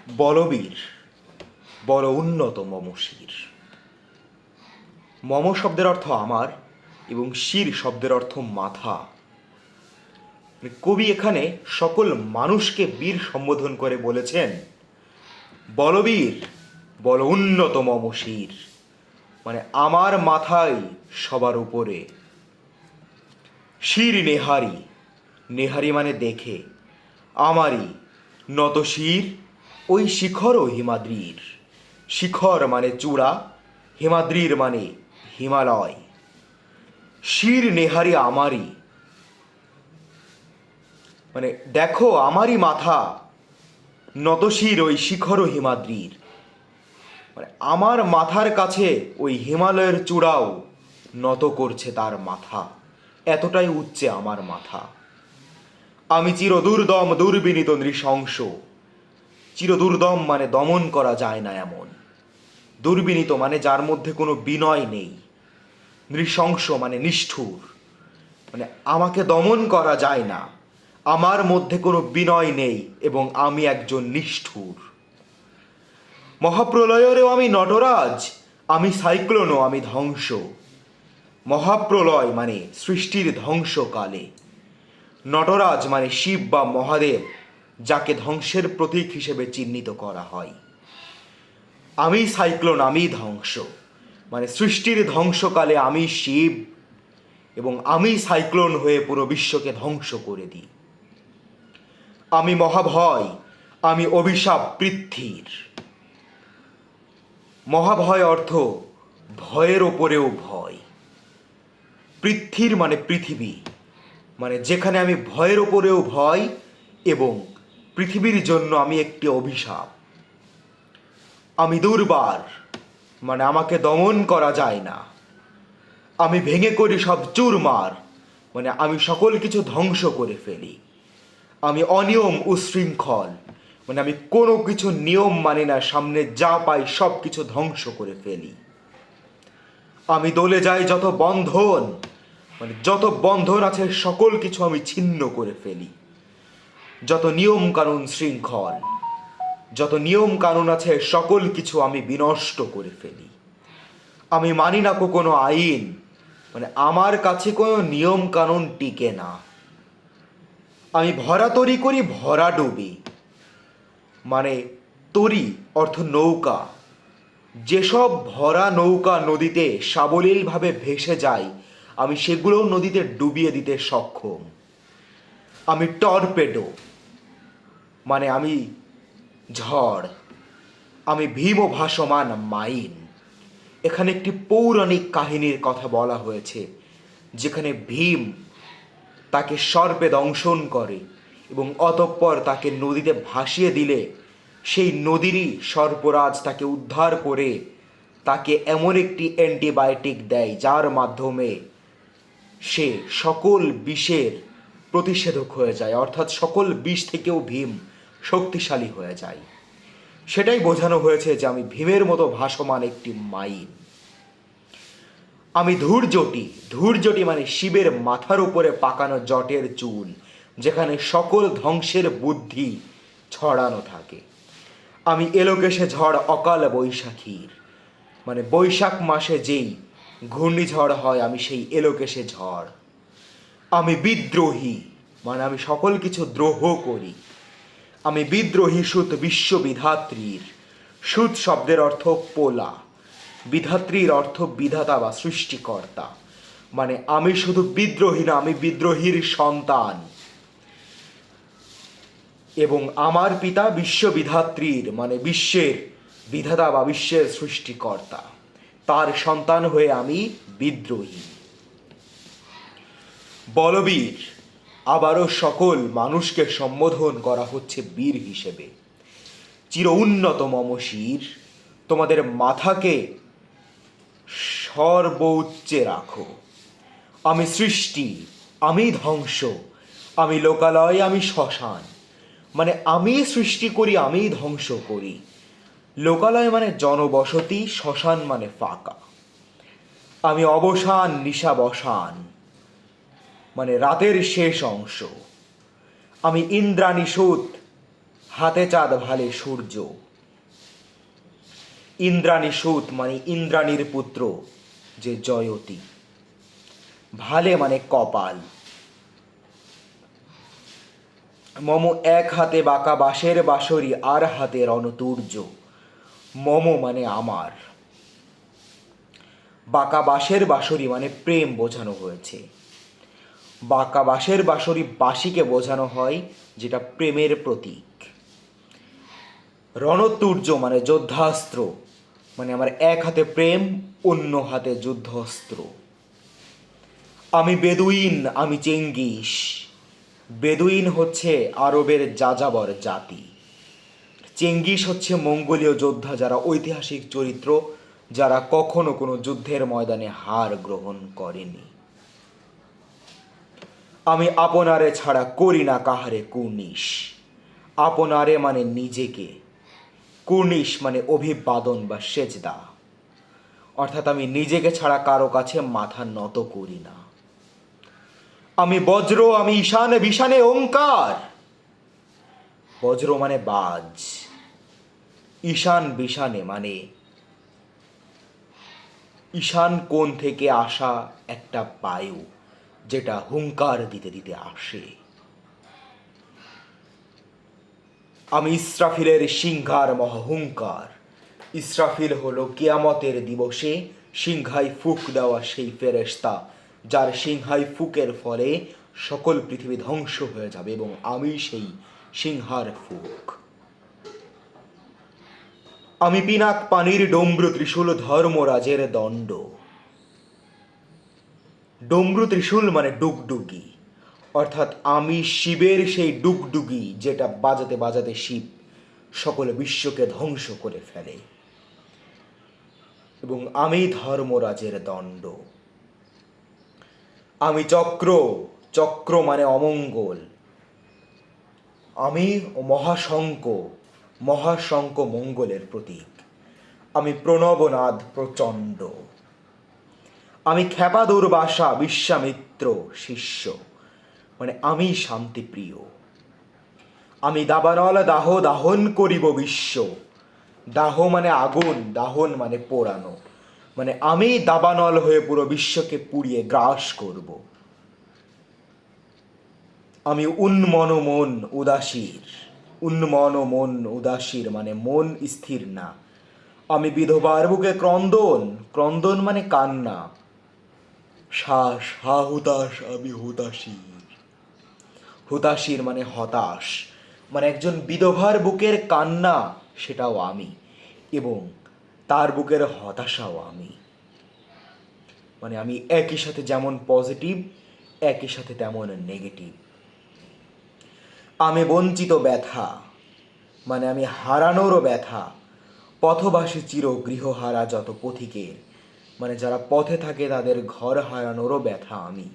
বলবীর বল উন্নত মম শির। মম শব্দের অর্থ আমার এবং শির শব্দের অর্থ মাথা। কবি এখানে সকল মানুষকে বীর সম্বোধন করে বলেছেন বলবীর বল উন্নত মম শির, মানে আমার মাথাই সবার উপরে। শির নেহারি, নেহারি মানে দেখে, আমারই নত শির ওই শিখরও হিমাদ্রির। শিখর মানে চূড়া, হিমাদ্রির মানে হিমালয়। শির নেহারি আমারই, মানে দেখো আমারই মাথা নত শির ওই শিখর হিমাদ্রির। মানে আমার মাথার কাছে ওই হিমালয়ের চূড়াও নত করছে তার মাথা, এতটাই উচ্চে আমার মাথা। আমি চিরদুর্দম দুর্বিনীত নৃশংস। চিরদুর্দম মানে দমন করা যায় না এমন, দুর্বিনীত মানে যার মধ্যে কোনো বিনয় নেই, নৃশংস মানে নিষ্ঠুর, মানে আমাকে দমন করা যায় না, আমার মধ্যে কোনো বিনয় নেই এবং আমি একজন নিষ্ঠুর। মহাপ্রলয়েরও আমি নটরাজ, আমি সাইক্লোনও আমি ধ্বংস। মহাপ্রলয় মানে সৃষ্টির ধ্বংসকালে, নটরাজ মানে শিব বা মহাদেব, যাকে ধ্বংসের প্রতীক হিসেবে চিহ্নিত করা হয়। আমি সাইক্লোন, আমি ধ্বংস, মানে সৃষ্টির ধ্বংসকালে আমি শিব এবং আমি সাইক্লোন হয়ে পুরো বিশ্বকে ধ্বংস করে দিই। আমি মহাভয়, আমি অভিশাপ পৃথ্বীর। মহাভয় অর্থ ভয়ের ওপরেও ভয়। পৃথ্বীর মানে পৃথিবী, মানে যেখানে আমি ভয়ের ওপরেও ভয় এবং পৃথিবীর জন্য আমি একটি অভিশাপ। আমি দুর্বার, মানে আমাকে দমন করা যায় না। আমি ভেঙে করি সব চুরমার, মানে আমি সকল কিছু ধ্বংস করে ফেলি। আমি অনিয়ম উশৃঙ্খল, মানে আমি কোনো কিছু নিয়ম মানি না, সামনে যা পাই সব কিছু ধ্বংস করে ফেলি। আমি দলে যাই যত বন্ধন, মানে যত বন্ধন আছে সকল কিছু আমি ছিন্ন করে ফেলি। যত নিয়ম কানুন শৃঙ্খল, যত নিয়ম কানুন আছে সকল কিছু আমি বিনষ্ট করে ফেলি। আমি মানি না কোনো আইন, মানে আমার কাছে কোনো নিয়ম কানুন টিকে না। আমি ভরা তরি করি ভরা ডুবি, মানে তরি অর্থ নৌকা, যেসব ভরা নৌকা নদীতে সাবলীলভাবে ভেসে যায় আমি সেগুলোও নদীতে ডুবিয়ে দিতে সক্ষম। আমি টর্পেডো, মানে আমি ঝড়। আমি ভীম ভাসমান মাইন। এখানে একটি পৌরাণিক কাহিনীর কথা বলা হয়েছে, যেখানে ভীম তাকে সর্পে দংশন করে এবং অতঃপর তাকে নদীতে ভাসিয়ে দিলে সেই নদীরই সর্পরাজ তাকে উদ্ধার করে তাকে এমন একটি অ্যান্টিবায়োটিক দেয় যার মাধ্যমে সে সকল বিষের প্রতিষেধক হয়ে যায়, অর্থাৎ সকল বিষ থেকেও ভীম শক্তিশালী হয়ে যায়। সেটাই বোঝানো হয়েছে যে আমি ভীমের মতো ভাসমান একটি মাইন। আমি ধূর্যটি, ধূর্যটি মানে শিবের মাথার উপরে পাকানো জটের চুল, যেখানে সকল ধ্বংসের বুদ্ধি ছড়ানো থাকে। আমি এলোকেশে ঝড় অকাল বৈশাখীর, মানে বৈশাখ মাসে যেই ঘূর্ণিঝড় হয় আমি সেই এলোকেশে ঝড়। আমি বিদ্রোহী, মানে আমি সকল কিছু দ্রোহ করি। আমি বিদ্রোহী সুত বিশ্ববিধাত্রীর। সুত শব্দের অর্থ পোলা, বিধাত্রীর অর্থ বিধাতা বা সৃষ্টিকর্তা, মানে আমি শুধু বিদ্রোহী না, আমি বিদ্রোহীর সন্তান। এবং আমার পিতা বিশ্ববিধাত্রীর, মানে বিশ্বের বিধাতা বা বিশ্বের সৃষ্টিকর্তা, তার সন্তান হয়ে আমি বিদ্রোহী। বলবীর, আবারও সকল মানুষকে সম্বোধন করা হচ্ছে বীর হিসেবে। চির উন্নত মম শির, তোমাদের মাথাকে সর্বোচ্চে রাখো। আমি সৃষ্টি, আমি ধ্বংস, আমি লোকালয়, আমি শ্মশান, মানে আমি সৃষ্টি করি আমি ধ্বংস করি। লোকালয় মানে জনবসতি, শ্মশান মানে ফাঁকা। আমি অবসান নিশাবসান, মানে রাতের শেষ অংশ। আমি ইন্দ্রাণী সুত, হাতে চাঁদ ভালে সূর্য। ইন্দ্রাণী সুত মানে ইন্দ্রাণীর পুত্র যে জয়তী। ভালে মানে কপাল। মম এক হাতে বাঁকা বাঁশের বাঁশরি, আর হাতে রণতুর্য। মম মানে আমার। বাঁকা বাঁশের বাঁশরি মানে প্রেম বোঝানো হয়েছে। বাঁকা বাঁশের বাঁশরি বাঁশিকে বোঝানো হয়, যেটা প্রেমের প্রতীক। রণতুর্য মানে যোদ্ধাস্ত্র, মানে আমার এক হাতে প্রেম, অন্য হাতে যুদ্ধস্ত্র। আমি বেদুইন, আমি চেঙ্গিস। বেদুইন হচ্ছে আরবের যাযাবর জাতি। চেঙ্গিস হচ্ছে মঙ্গোলীয় যোদ্ধা, যারা ঐতিহাসিক চরিত্র, যারা কখনো কোনো যুদ্ধের ময়দানে হার গ্রহণ করেনি। আমি আপনারে ছাড়া করি না কাহারে কুর্নিশ। আপনারে মানে নিজেকে, কুর্নিশ মানে অভিবাদন বা সেজদা, অর্থাৎ আমি নিজেকে ছাড়া কারো কাছে মাথা নত করি না। আমি বজ্র, আমি ঈশানে বিশানে ওঙ্কার। বজ্র মানে বাজ, ঈশান বিশানে মানে ঈশান কোণ থেকে আসা একটা বায়ু, যেটা হুঙ্কার দিতে দিতে আসে। আমি ইসরাফিলের সিংহার মহাহুঙ্কার। ইসরাফিল হলো কিয়ামতের দিবসে সিংহায় ফুক দেওয়া সেই ফেরেশতা, যার সিংহায় ফুকের ফলে সকল পৃথিবী ধ্বংস হয়ে যাবে, এবং আমি সেই সিংহার ফুক। আমি পিনাক পানির ডমরু ত্রিশূল, ধর্মরাজের দণ্ড। ডমরু ত্রিশূল মানে ডুগডুগি, অর্থাৎ আমি শিবের সেই ডুগডুগি, যেটা বাজাতে বাজাতে শিব সকল বিশ্বকে ধ্বংস করে ফেলে, এবং আমি ধর্মরাজের দণ্ড। আমি চক্র, চক্র মানে অমঙ্গল। আমি মহাশঙ্ক, মহাশঙ্ক মঙ্গলের প্রতীক। আমি প্রণবনাদ প্রচণ্ড। আমি খ্যাপা দুর্বাসা, বিশ্বামিত্র শিষ্য, মানে আমি শান্তিপ্রিয়। আমি দাবানল দাহ, দাহন করিব বিশ্ব। দাহ মানে আগুন, দাহন মানে পোড়ানো, মানে আমি দাবানল হয়ে পুরো বিশ্বকে পুড়িয়ে গ্রাস করব। আমি উন্মন মন উদাসীর। উন্মন মন উদাসীর মানে মন স্থির না। আমি বিধবার বুকে ক্রন্দন, ক্রন্দন মানে কান্না। শ্বাস হা হুতাশ, আমি হুতাশীর। হুতাশীর মানে হতাশ, মানে একজন বিধবার বুকের কান্না সেটাও আমি, এবং তার বুকের হতাশাও আমি। মানে আমি একই সাথে যেমন পজিটিভ, একই সাথে তেমন নেগেটিভ। আমি বঞ্চিত ব্যথা, মানে আমি হারানোরও ব্যথা। পথবাসী চির গৃহহারা যত পথিকের, মানে যারা পথে থাকে তাদের ঘর হারানোরও ব্যথা আমি।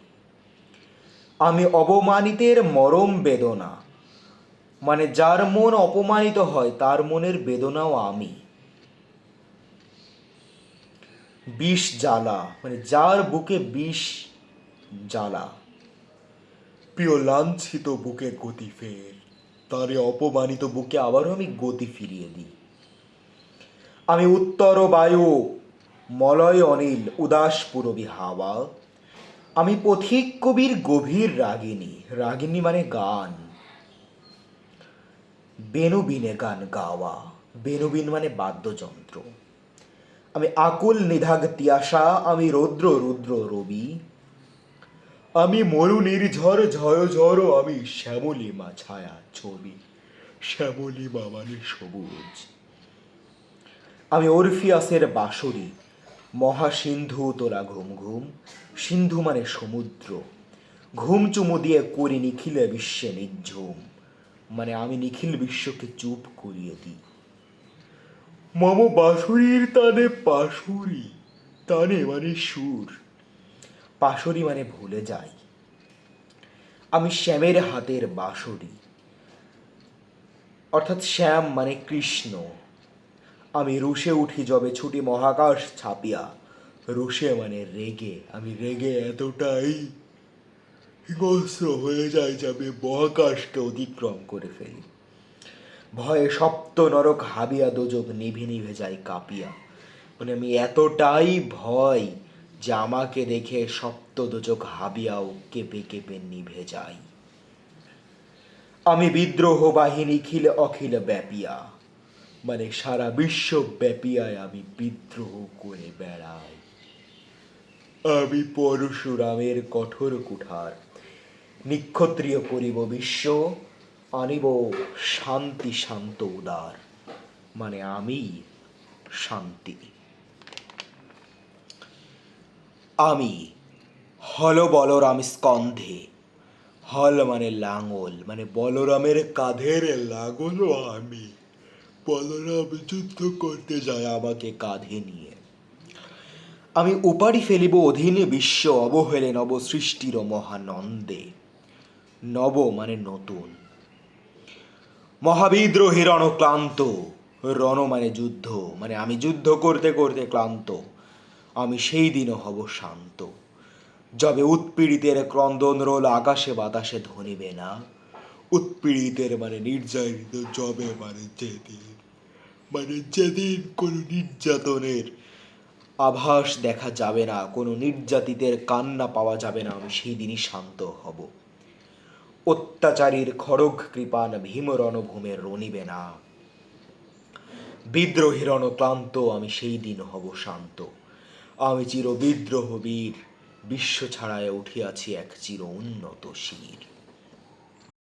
আমি অপমানিতের মরম বেদনা, মানে যার মন অপমানিত হয় তার মনের বেদনাও আমি। বিষ জ্বালা, মানে যার বুকে বিষ জ্বালা। প্রিয় লাঞ্ছিত বুকে গতি ফের, তারে অপমানিত বুকে আবারও আমি গতি ফিরিয়ে দিই। আমি উত্তর বায়ু, মলয় অনিল, উদাস পুরবী হাওয়া। আমি পথিক কবির গভীর রাগিনী, রাগিনী মানে গান। বেনুবিনে গান গাওয়া, বেনুবিন মানে বাদ্যযন্ত্র। আমি আকুল নিধাগ তিয়াসা, আমি রৌদ্র রুদ্র রবি। আমি মরু নির্ঝর ঝয় ঝড়, আমি শ্যামলিমা ছায়া ছবি। শ্যামলিমা মানে সবুজ। আমি অরফিয়াসের বাঁশরি, মহাসিন্ধু তোলা ঘুম ঘুম। সিন্ধু মানে সমুদ্র। ঘুম চুমু দিয়ে করি নিখিলে বিশ্বে নিঝুম, মানে আমি নিখিল বিশ্বকে চুপ করিয়ে দিই। মম বাঁশুরির তানে পাশুরি, তানে মানে সুর। পাশুরি মানে ভুলে যাই। আমি শ্যামের হাতের বাঁশুরি, অর্থাৎ শ্যাম মানে কৃষ্ণ। আমি রুষে উঠি যবে ছুটি মহাকাশ ছাপিয়া। রুষে মানে রেগে, আমি রেগে এতটাই হিংস্র হয়ে যায় যে আমি মহাকাশকে অতিক্রম করে ফেলি। ভয়ে সপ্ত নরক হাবিয়া দোজক নিভে নিভে যায় কাঁপিয়া। মানে আমি এতটাই ভয় যে আমাকে দেখে সপ্ত দোজক হাবিয়াও কেঁপে কেঁপে নিভে যায়। আমি বিদ্রোহ বাহিনী খিল অখিল ব্যাপিয়া, মানে সারা বিশ্ব ব্যাপিয়ায় আমি বিদ্রোহ করে বেড়াই। আমি পরশুরামের কঠোর কুঠার, নিক্ষত্রিয় করিব বিশ্ব, আনিব শান্তি শান্ত উদার, মানে আমি শান্তি। আমি হল বলরাম স্কন্ধে, হল মানে লাঙল, মানে বলরামের কাঁধের লাঙলও আমি। বলরাম যুদ্ধ করতে যায় আমাকে কাঁধে নিয়ে। আমি উপাড়ি ফেলিব অধীন বিশ্ব, অবহেলে নব সৃষ্টির মহানন্দে। নব মানে নতুন। মহাবিদ্রোহী রণক্লান্ত, রণ মানে যুদ্ধ, মানে আমি যুদ্ধ করতে করতে ক্লান্ত। আমি সেই দিনও হব শান্ত, যবে উৎপীড়িতের ক্রন্দন রোল আকাশে বাতাসে ধ্বনিবে না। উৎপীড়িতের মানে নির্যাতিত, যবে মানে যেদিন, মানে যেদিন কোনো নির্যাতনের আভাস দেখা যাবে না, কোনো নির্যাতিতের কান্না পাওয়া যাবে না, আমি সেই দিনই শান্ত হব। অত্যাচারীর খড়গ কৃপান ভীম রণভূমে রণিবে না। বিদ্রোহী রণক্লান্ত, আমি সেই দিন হব শান্ত। আমি চির বিদ্রোহ বীর, বিশ্ব ছাড়ায় উঠিয়াছি এক চির উন্নত শির।